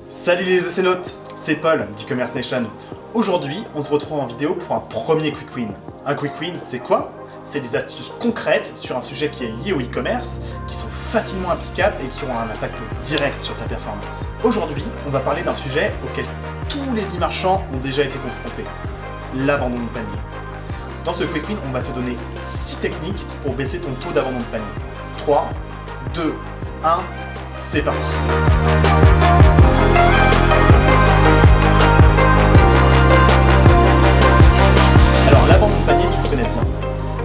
Salut les océnautes, c'est Paul d'e-commerce nation. Aujourd'hui, on se retrouve en vidéo pour un premier quick win. Un quick win, c'est quoi? C'est des astuces concrètes sur un sujet qui est lié au e-commerce, qui sont facilement applicables et qui ont un impact direct sur ta performance. Aujourd'hui, on va parler d'un sujet auquel tous les e-marchands ont déjà été confrontés, l'abandon de panier. Dans ce quick win, on va te donner 6 techniques pour baisser ton taux d'abandon de panier. 3, 2, 1, c'est parti. Alors l'abandon de panier, tu le connais bien.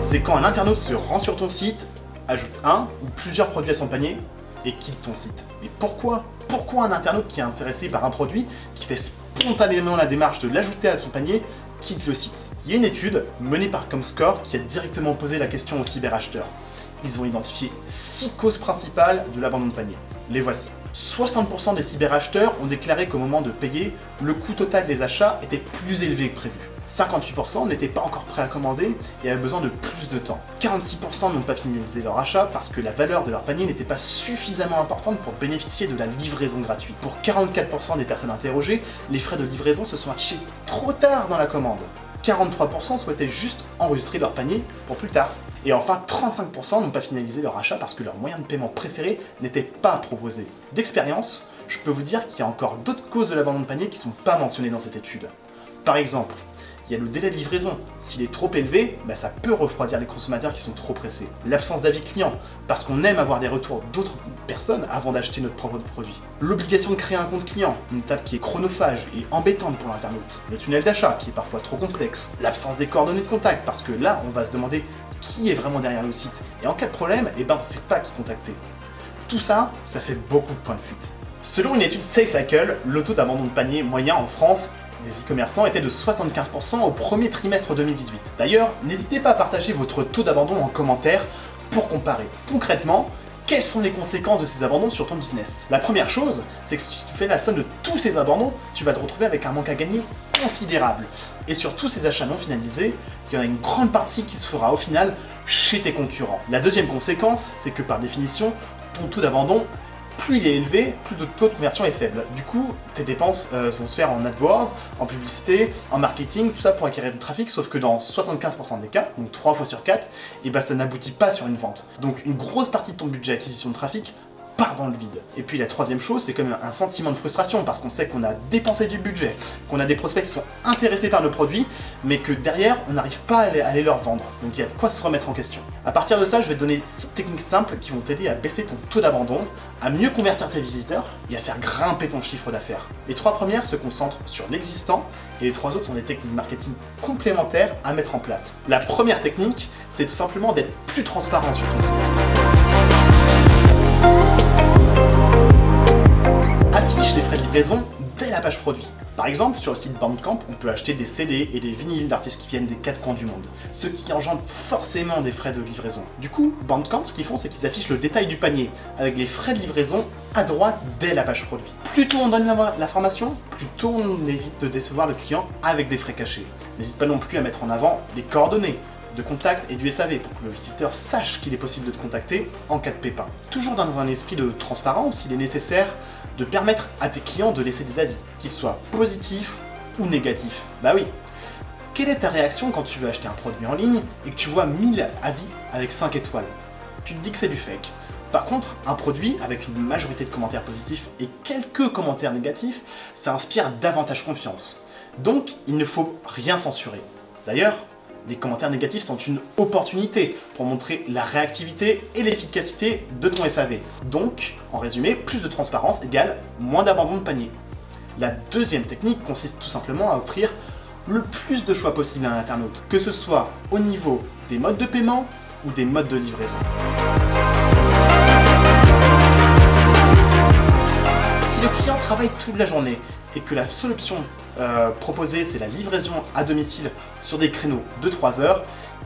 C'est quand un internaute se rend sur ton site, ajoute un ou plusieurs produits à son panier et quitte ton site. Mais pourquoi? Pourquoi un internaute qui est intéressé par un produit, qui fait spontanément la démarche de l'ajouter à son panier, quitte le site? Il y a une étude menée par Comscore qui a directement posé la question aux cyberacheteurs. Ils ont identifié 6 causes principales de l'abandon de panier. Les voici. 60% des cyberacheteurs ont déclaré qu'au moment de payer, le coût total des achats était plus élevé que prévu. 58% n'étaient pas encore prêts à commander et avaient besoin de plus de temps. 46% n'ont pas finalisé leur achat parce que la valeur de leur panier n'était pas suffisamment importante pour bénéficier de la livraison gratuite. Pour 44% des personnes interrogées, les frais de livraison se sont affichés trop tard dans la commande. 43% souhaitaient juste enregistrer leur panier pour plus tard. Et enfin, 35% n'ont pas finalisé leur achat parce que leur moyen de paiement préféré n'était pas proposé. D'expérience, je peux vous dire qu'il y a encore d'autres causes de l'abandon de panier qui ne sont pas mentionnées dans cette étude. Par exemple, il y a le délai de livraison. S'il est trop élevé, ça peut refroidir les consommateurs qui sont trop pressés. L'absence d'avis client, parce qu'on aime avoir des retours d'autres personnes avant d'acheter notre propre produit. L'obligation de créer un compte client, une étape qui est chronophage et embêtante pour l'internaute. Le tunnel d'achat, qui est parfois trop complexe. L'absence des coordonnées de contact, parce que là, on va se demander qui est vraiment derrière le site. Et en cas de problème, on ne sait pas qui contacter. Tout ça, ça fait beaucoup de points de fuite. Selon une étude SalesCycle, le taux d'abandon de panier moyen en France des e-commerçants était de 75% au premier trimestre 2018. D'ailleurs, n'hésitez pas à partager votre taux d'abandon en commentaire pour comparer. Concrètement, quelles sont les conséquences de ces abandons sur ton business? La première chose, c'est que si tu fais la somme de tous ces abandons, tu vas te retrouver avec un manque à gagner considérable. Et sur tous ces achats non finalisés, il y en a une grande partie qui se fera au final chez tes concurrents. La deuxième conséquence, c'est que par définition, ton taux d'abandon, plus il est élevé, plus le taux de conversion est faible. Du coup, tes dépenses vont se faire en AdWords, en publicité, en marketing, tout ça pour acquérir du trafic, sauf que dans 75% des cas, donc 3 fois sur 4, ça n'aboutit pas sur une vente. Donc une grosse partie de ton budget acquisition de trafic part dans le vide. Et puis la troisième chose, c'est quand même un sentiment de frustration parce qu'on sait qu'on a dépensé du budget, qu'on a des prospects qui sont intéressés par nos produits, mais que derrière, on n'arrive pas à aller leur vendre. Donc il y a de quoi se remettre en question. À partir de ça, je vais te donner 6 techniques simples qui vont t'aider à baisser ton taux d'abandon, à mieux convertir tes visiteurs et à faire grimper ton chiffre d'affaires. Les 3 premières se concentrent sur l'existant et les 3 autres sont des techniques marketing complémentaires à mettre en place. La première technique, c'est tout simplement d'être plus transparent sur ton site. Affiche les frais de livraison dès la page produit. Par exemple, sur le site Bandcamp, on peut acheter des CD et des vinyles d'artistes qui viennent des 4 coins du monde, ce qui engendre forcément des frais de livraison. Du coup, Bandcamp, ce qu'ils font, c'est qu'ils affichent le détail du panier, avec les frais de livraison à droite dès la page produit. Plus tôt on donne l'information, plus tôt on évite de décevoir le client avec des frais cachés. N'hésite pas non plus à mettre en avant les coordonnées de contact et du SAV pour que le visiteur sache qu'il est possible de te contacter en cas de pépin. Toujours dans un esprit de transparence, il est nécessaire de permettre à tes clients de laisser des avis, qu'ils soient positifs ou négatifs. Bah oui. Quelle est ta réaction quand tu veux acheter un produit en ligne et que tu vois 1000 avis avec 5 étoiles? Tu te dis que c'est du fake. Par contre, un produit avec une majorité de commentaires positifs et quelques commentaires négatifs, ça inspire davantage confiance. Donc, il ne faut rien censurer. D'ailleurs, les commentaires négatifs sont une opportunité pour montrer la réactivité et l'efficacité de ton SAV. Donc, en résumé, plus de transparence égale moins d'abandon de panier. La deuxième technique consiste tout simplement à offrir le plus de choix possible à l'internaute, que ce soit au niveau des modes de paiement ou des modes de livraison. Si le client travaille toute la journée et que la seule option proposée c'est la livraison à domicile sur des créneaux de 3 heures,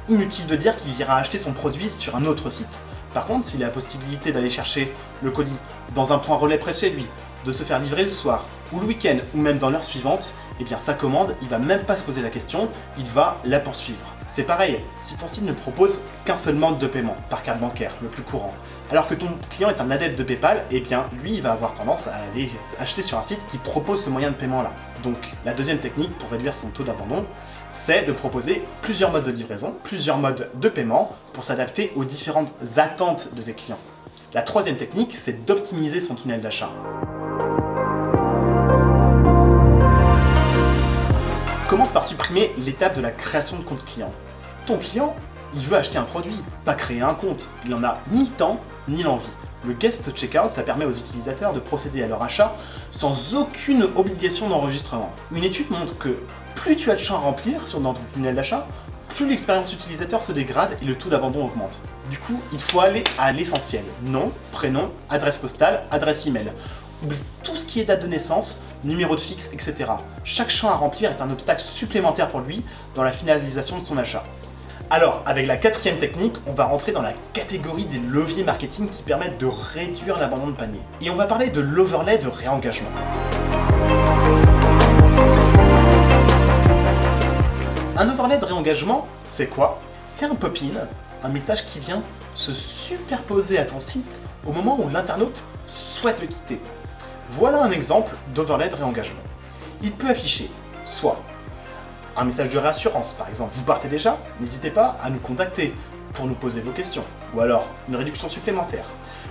inutile de dire qu'il ira acheter son produit sur un autre site. Par contre, s'il a la possibilité d'aller chercher le colis dans un point relais près de chez lui, de se faire livrer le soir, ou le week-end, ou même dans l'heure suivante, eh bien sa commande, il va même pas se poser la question, il va la poursuivre. C'est pareil, si ton site ne propose qu'un seul mode de paiement, par carte bancaire, le plus courant, alors que ton client est un adepte de PayPal, eh bien lui, il va avoir tendance à aller acheter sur un site qui propose ce moyen de paiement-là. Donc la deuxième technique pour réduire son taux d'abandon, c'est de proposer plusieurs modes de livraison, plusieurs modes de paiement pour s'adapter aux différentes attentes de tes clients. La troisième technique, c'est d'optimiser son tunnel d'achat. Commence par supprimer l'étape de la création de compte client. Ton client, il veut acheter un produit, pas créer un compte. Il n'en a ni le temps, ni l'envie. Le guest checkout, ça permet aux utilisateurs de procéder à leur achat sans aucune obligation d'enregistrement. Une étude montre que plus tu as de champs à remplir dans ton tunnel d'achat, plus l'expérience utilisateur se dégrade et le taux d'abandon augmente. Du coup, il faut aller à l'essentiel. Nom, prénom, adresse postale, adresse email. Oublie tout ce qui est date de naissance, numéro de fixe, etc. Chaque champ à remplir est un obstacle supplémentaire pour lui dans la finalisation de son achat. Alors, avec la quatrième technique, on va rentrer dans la catégorie des leviers marketing qui permettent de réduire l'abandon de panier. Et on va parler de l'overlay de réengagement. Un overlay de réengagement, c'est quoi? C'est un pop-in, un message qui vient se superposer à ton site au moment où l'internaute souhaite le quitter. Voilà un exemple d'overlay de réengagement. Il peut afficher soit un message de réassurance, par exemple, vous partez déjà, n'hésitez pas à nous contacter pour nous poser vos questions, ou alors une réduction supplémentaire.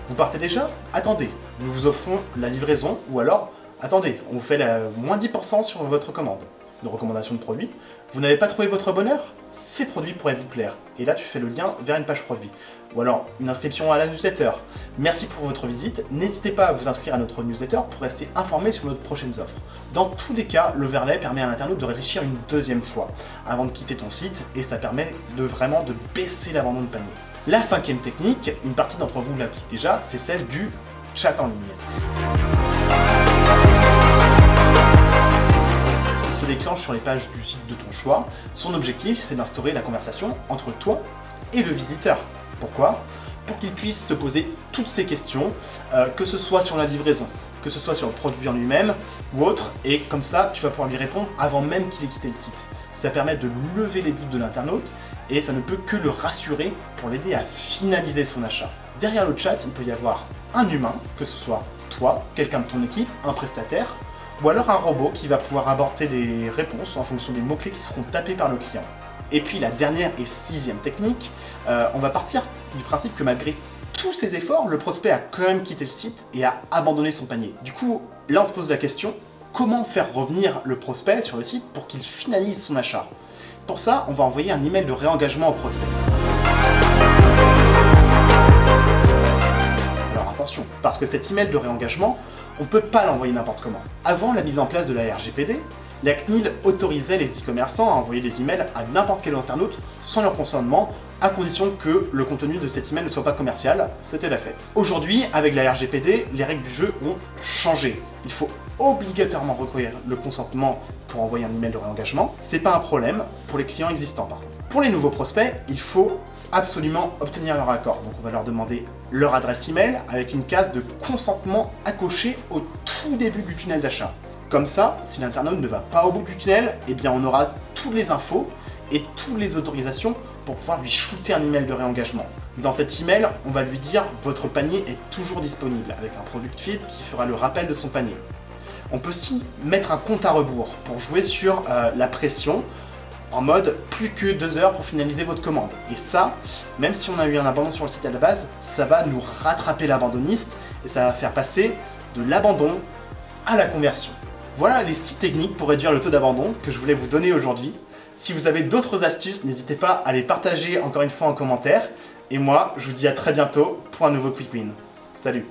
Vous partez déjà, attendez, nous vous offrons la livraison, ou alors attendez, on vous fait moins 10% sur votre commande. Une recommandation de produit. Vous n'avez pas trouvé votre bonheur? Ces produits pourraient vous plaire. Et là, tu fais le lien vers une page produit. Ou alors, une inscription à la newsletter. Merci pour votre visite. N'hésitez pas à vous inscrire à notre newsletter pour rester informé sur nos prochaines offres. Dans tous les cas, l'overlay permet à l'internaute de réfléchir une deuxième fois avant de quitter ton site et ça permet vraiment de baisser l'abandon de panier. La cinquième technique, une partie d'entre vous l'applique déjà, c'est celle du chat en ligne. Se déclenche sur les pages du site de ton choix. Son objectif, c'est d'instaurer la conversation entre toi et le visiteur. Pourquoi? Pour qu'il puisse te poser toutes ces questions, que ce soit sur la livraison, que ce soit sur le produit en lui-même ou autre, et comme ça, tu vas pouvoir lui répondre avant même qu'il ait quitté le site. Ça permet de lever les doutes de l'internaute et ça ne peut que le rassurer pour l'aider à finaliser son achat. Derrière le chat, il peut y avoir un humain, que ce soit toi, quelqu'un de ton équipe, un prestataire, ou alors un robot qui va pouvoir apporter des réponses en fonction des mots-clés qui seront tapés par le client. Et puis la dernière et sixième technique, on va partir du principe que malgré tous ces efforts, le prospect a quand même quitté le site et a abandonné son panier. Du coup, là on se pose la question, comment faire revenir le prospect sur le site pour qu'il finalise son achat? Pour ça, on va envoyer un email de réengagement au prospect. Alors attention, parce que cet email de réengagement, on ne peut pas l'envoyer n'importe comment. Avant la mise en place de la RGPD, la CNIL autorisait les e-commerçants à envoyer des emails à n'importe quel internaute sans leur consentement, à condition que le contenu de cet email ne soit pas commercial, c'était la fête. Aujourd'hui, avec la RGPD, les règles du jeu ont changé. Il faut obligatoirement recueillir le consentement pour envoyer un email de réengagement. C'est pas un problème pour les clients existants par contre. Pour les nouveaux prospects, il faut absolument obtenir leur accord. Donc on va leur demander leur adresse email avec une case de consentement à cocher au tout début du tunnel d'achat. Comme ça, si l'internaute ne va pas au bout du tunnel, eh bien on aura toutes les infos et toutes les autorisations pour pouvoir lui shooter un email de réengagement. Dans cet email, on va lui dire « Votre panier est toujours disponible » avec un product feed qui fera le rappel de son panier. On peut aussi mettre un compte à rebours pour jouer sur la pression en mode plus que 2 heures pour finaliser votre commande. Et ça, même si on a eu un abandon sur le site à la base, ça va nous rattraper l'abandonniste et ça va faire passer de l'abandon à la conversion. Voilà les 6 techniques pour réduire le taux d'abandon que je voulais vous donner aujourd'hui. Si vous avez d'autres astuces, n'hésitez pas à les partager encore une fois en commentaire. Et moi, je vous dis à très bientôt pour un nouveau Quick Win. Salut!